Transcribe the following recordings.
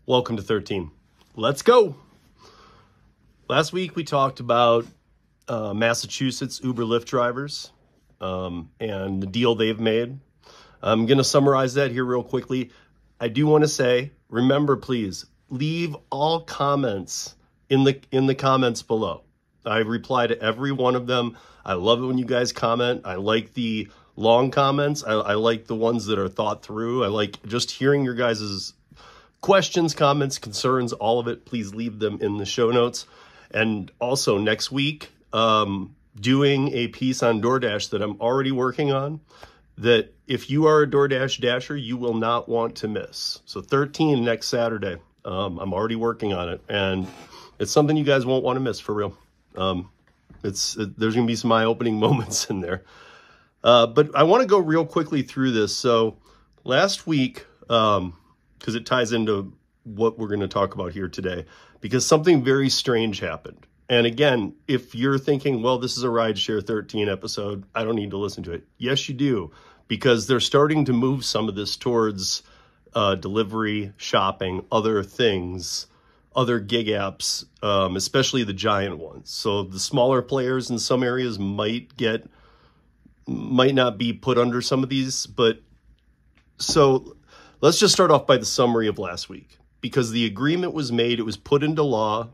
Welcome to 13. Let's go. Last week we talked about Massachusetts Uber Lyft drivers and the deal they've made. I'm going to summarize that here real quickly. I do want to say, remember, please leave all comments in the comments below. I reply to every one of them. I love it when you guys comment. I like the long comments. I like the ones that are thought through. I like just hearing your guys' questions, comments, concerns, all of it. Please leave them in the show notes. And also next week, doing a piece on DoorDash that I'm already working on, that if you are a DoorDash Dasher, you will not want to miss. So 13 next Saturday. I'm already working on it, and it's something you guys won't want to miss, for real. There's going to be some eye-opening moments in there. But I want to go real quickly through this. So last week, because it ties into what we're going to talk about here today, because something very strange happened. And again, if you're thinking, well, this is a Rideshare 13 episode, I don't need to listen to it. Yes, you do, because they're starting to move some of this towards delivery, shopping, other things, other gig apps, especially the giant ones. So the smaller players in some areas might not be put under some of these. But so let's just start off by the summary of last week, because the agreement was made, it was put into law.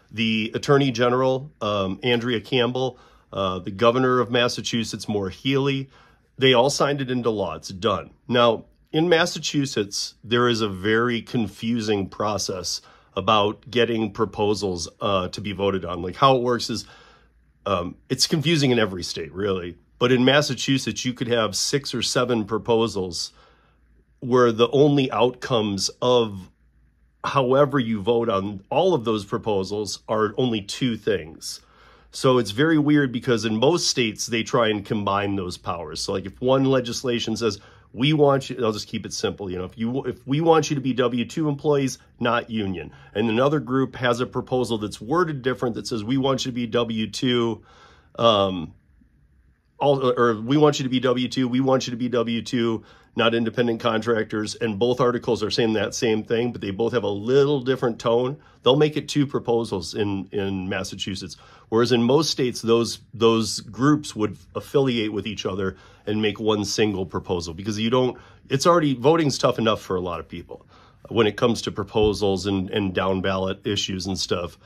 The Attorney General, Andrea Campbell, the Governor of Massachusetts, Maura Healey, they all signed it into law. It's done. Now, in Massachusetts, there is a very confusing process about getting proposals to be voted on. Like, how it works is, it's confusing in every state, really. But in Massachusetts, you could have 6 or 7 proposals where the only outcomes of however you vote on all of those proposals are only 2 things. So it's very weird, because in most states, they try and combine those powers. So like if one legislation says, we want you, I'll just keep it simple. You know, if we want you to be W-2 employees, not union. And another group has a proposal that's worded different that says, we want you to be W-2, or we want you to be W-2, we want you to be W-2, not independent contractors. And both articles are saying that same thing, but they both have a little different tone. They'll make it 2 proposals in Massachusetts. Whereas in most states, those groups would affiliate with each other and make one single proposal, because voting's tough enough for a lot of people when it comes to proposals and down ballot issues and stuff.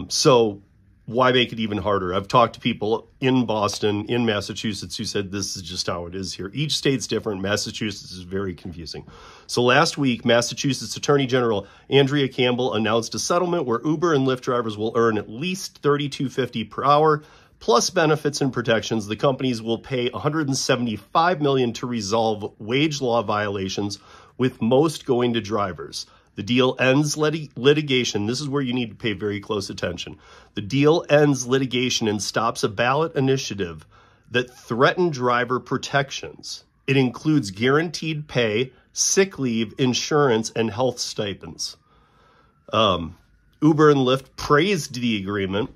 So why make it even harder? I've talked to people in Boston, in Massachusetts, who said this is just how it is here. Each state's different. Massachusetts is very confusing. So last week, Massachusetts Attorney General Andrea Campbell announced a settlement where Uber and Lyft drivers will earn at least $32.50 per hour, plus benefits and protections. The companies will pay $175 million to resolve wage law violations, with most going to drivers. The deal ends litigation. This is where you need to pay very close attention. The deal ends litigation and stops a ballot initiative that threatened driver protections. It includes guaranteed pay, sick leave, insurance, and health stipends. Uber and Lyft praised the agreement.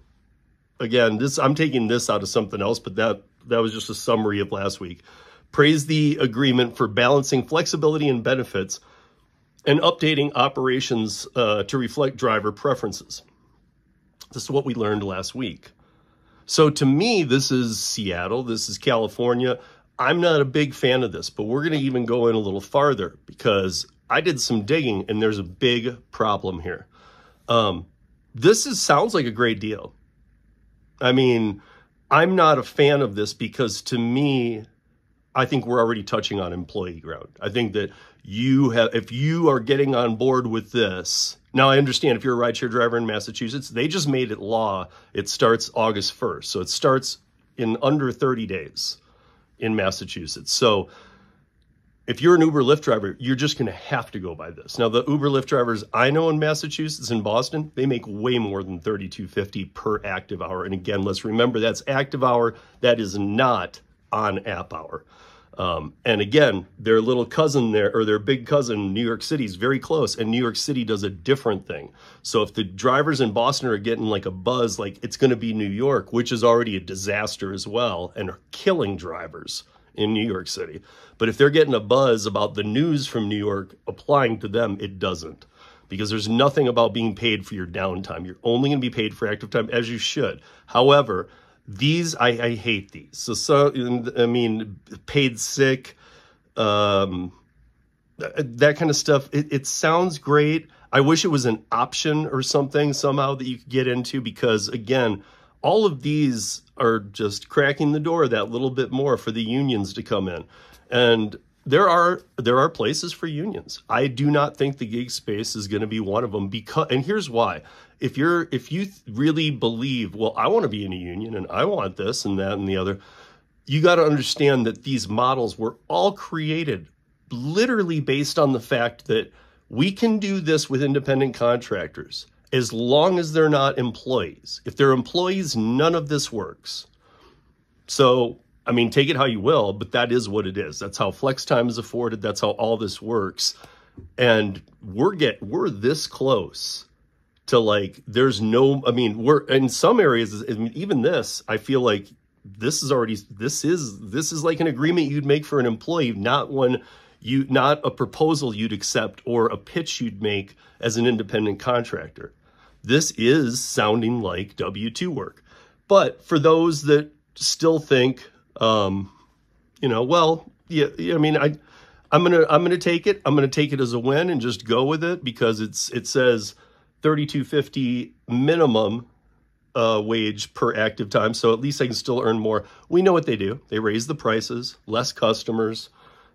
Again, I'm taking this out of something else, but that was just a summary of last week. Praised the agreement for balancing flexibility and benefits and updating operations to reflect driver preferences. This is what we learned last week. So to me, this is Seattle, this is California. I'm not a big fan of this, but we're going to even go in a little farther, because I did some digging and there's a big problem here. Sounds like a great deal. I mean, I'm not a fan of this, because to me, I think we're already touching on employee ground. I think that if you are getting on board with this, now I understand if you're a rideshare driver in Massachusetts, they just made it law. It starts August 1st. So it starts in under 30 days in Massachusetts. So if you're an Uber Lyft driver, you're just going to have to go by this. Now, the Uber Lyft drivers I know in Massachusetts and Boston, they make way more than $32.50 per active hour. And again, let's remember that's active hour. That is not on app hour. And again, their little cousin there, or their big cousin, New York City, is very close, and New York City does a different thing. So if the drivers in Boston are getting like a buzz, like it's going to be New York, which is already a disaster as well, and are killing drivers in New York City. But if they're getting a buzz about the news from New York applying to them, it doesn't. Because there's nothing about being paid for your downtime. You're only going to be paid for active time, as you should. However, these, I hate these. So, I mean, paid sick, that kind of stuff. It sounds great. I wish it was an option or something somehow that you could get into, because again, all of these are just cracking the door that little bit more for the unions to come in. And there are places for unions. I do not think the gig space is going to be one of them, because, and here's why. If you really believe, well, I want to be in a union and I want this and that and the other, you got to understand that these models were all created literally based on the fact that we can do this with independent contractors as long as they're not employees. If they're employees, none of this works. So, I mean, take it how you will, but that is what it is. That's how flex time is afforded. That's how all this works. And we're this close to, like, there's no, I mean, we're in some areas, even this, I feel like this is like an agreement you'd make for an employee, not a proposal you'd accept or a pitch you'd make as an independent contractor. This is sounding like W-2 work. But for those that still think, well, yeah, I mean, I'm gonna take it. I'm gonna take it as a win and just go with it, because it says $32.50 minimum wage per active time. So at least I can still earn more. We know what they do. They raise the prices, less customers,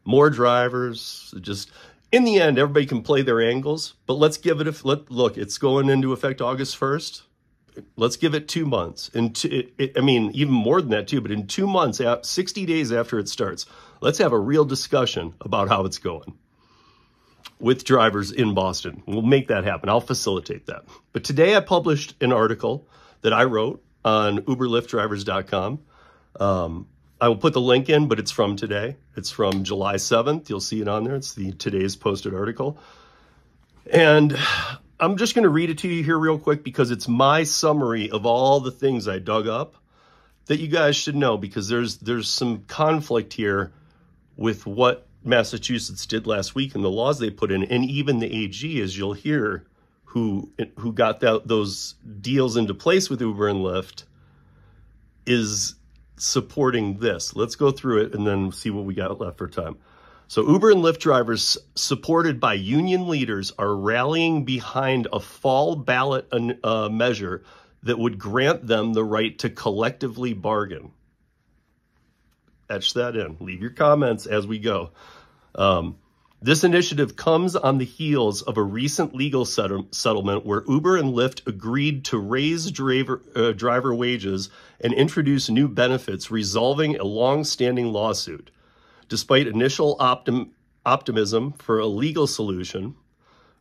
more drivers. Just in the end, everybody can play their angles, but let's give it look, it's going into effect August 1st. Let's give it 2 months. I mean, even more than that too, but in 2 months, 60 days after it starts, let's have a real discussion about how it's going with drivers in Boston. We'll make that happen. I'll facilitate that. But today I published an article that I wrote on uberlyftdrivers.com. I will put the link in, but it's from today. It's from July 7th. You'll see it on there. It's today's posted article. And I'm just going to read it to you here real quick, because it's my summary of all the things I dug up that you guys should know, because there's some conflict here with what Massachusetts did last week and the laws they put in, and even the AG, as you'll hear, who got those deals into place with Uber and Lyft, is supporting this. Let's go through it and then see what we got left for time. So Uber and Lyft drivers, supported by union leaders, are rallying behind a fall ballot measure that would grant them the right to collectively bargain. Etch that in. Leave your comments as we go. This initiative comes on the heels of a recent legal settlement where Uber and Lyft agreed to raise driver wages and introduce new benefits, resolving a long-standing lawsuit. Despite initial optimism for a legal solution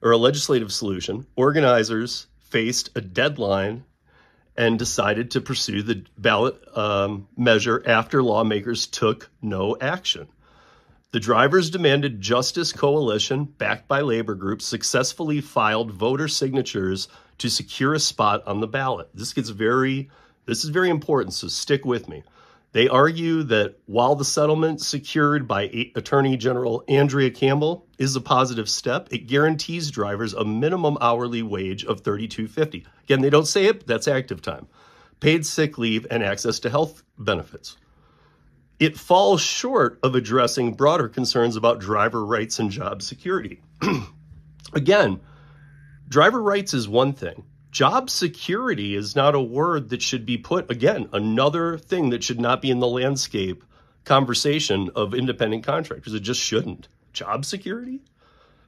or a legislative solution, organizers faced a deadline and decided to pursue the ballot measure after lawmakers took no action. The Drivers Demanded Justice Coalition, backed by labor groups, successfully filed voter signatures to secure a spot on the ballot. This is very important, so stick with me. They argue that while the settlement secured by Attorney General Andrea Campbell is a positive step, it guarantees drivers a minimum hourly wage of $32.50. Again, they don't say it, but that's active time, paid sick leave, and access to health benefits. It falls short of addressing broader concerns about driver rights and job security. Again, driver rights is one thing. Job security is not a word that should be put, again, another thing that should not be in the landscape conversation of independent contractors. It just shouldn't. Job security?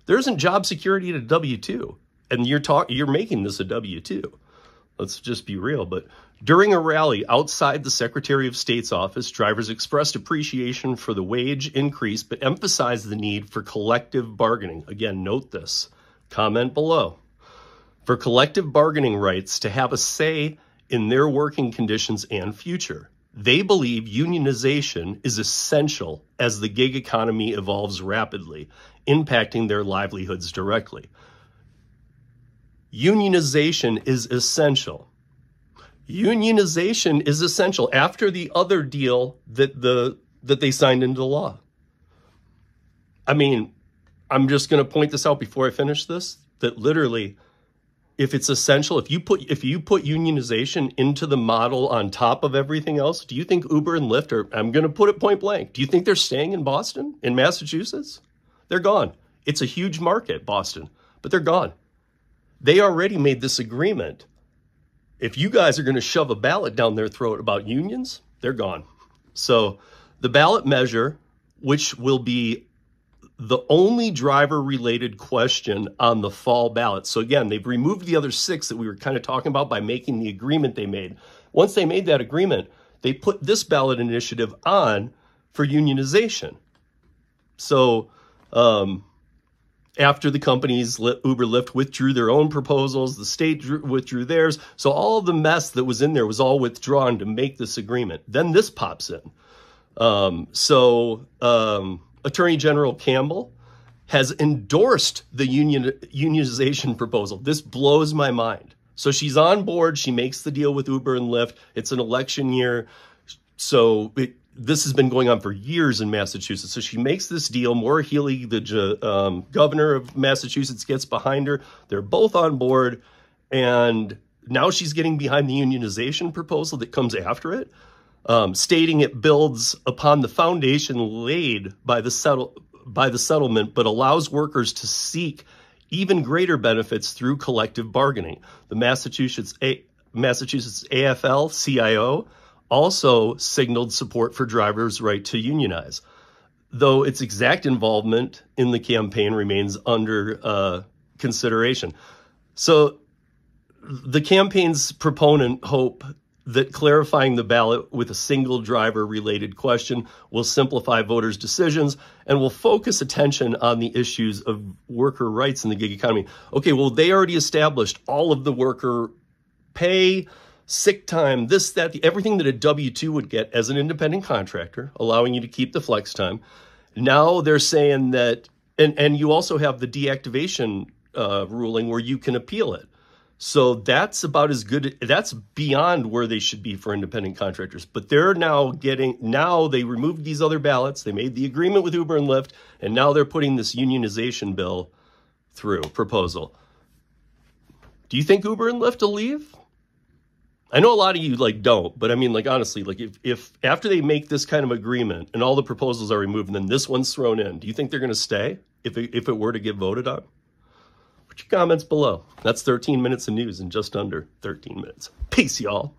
There isn't job security at a W-2, and you're making this a W-2. Let's just be real. But during a rally outside the Secretary of State's office, drivers expressed appreciation for the wage increase, but emphasized the need for collective bargaining. Again, note this. Comment below. For collective bargaining rights to have a say in their working conditions and future. They believe unionization is essential as the gig economy evolves rapidly, impacting their livelihoods directly. Unionization is essential. Unionization is essential. After the other deal that the that they signed into law. I mean, I'm just going to point this out before I finish this, that literally, if it's essential, if you put unionization into the model on top of everything else, do you think Uber and Lyft are, I'm going to put it point blank, do you think they're staying in Boston, in Massachusetts? They're gone. It's a huge market, Boston, but they're gone. They already made this agreement. If you guys are going to shove a ballot down their throat about unions, they're gone. So the ballot measure, which will be the only driver-related question on the fall ballot. So again, they've removed the other 6 that we were kind of talking about by making the agreement they made. Once they made that agreement, they put this ballot initiative on for unionization. So after the companies, Uber, Lyft, withdrew their own proposals, the state withdrew theirs. So all of the mess that was in there was all withdrawn to make this agreement. Then this pops in. Attorney General Campbell has endorsed the unionization proposal. This blows my mind. So she's on board. She makes the deal with Uber and Lyft. It's an election year. So this has been going on for years in Massachusetts. So she makes this deal. Maura Healey, the governor of Massachusetts, gets behind her. They're both on board. And now she's getting behind the unionization proposal that comes after it. Stating it builds upon the foundation laid by the settlement, but allows workers to seek even greater benefits through collective bargaining. The Massachusetts AFL-CIO also signaled support for drivers' right to unionize, though its exact involvement in the campaign remains under consideration. So the campaign's proponent hope that clarifying the ballot with a single driver-related question will simplify voters' decisions and will focus attention on the issues of worker rights in the gig economy. Okay, well, they already established all of the worker pay, sick time, this, that, everything that a W-2 would get as an independent contractor, allowing you to keep the flex time. Now they're saying that, and you also have the deactivation ruling where you can appeal it. So that's about as good, that's beyond where they should be for independent contractors. But they're now they removed these other ballots, they made the agreement with Uber and Lyft, and now they're putting this unionization bill through, proposal. Do you think Uber and Lyft will leave? I know a lot of you don't, but I mean, honestly, if after they make this kind of agreement and all the proposals are removed and then this one's thrown in, do you think they're going to stay if it were to get voted on? Put your comments below. That's 13 minutes of news in just under 13 minutes. Peace, y'all.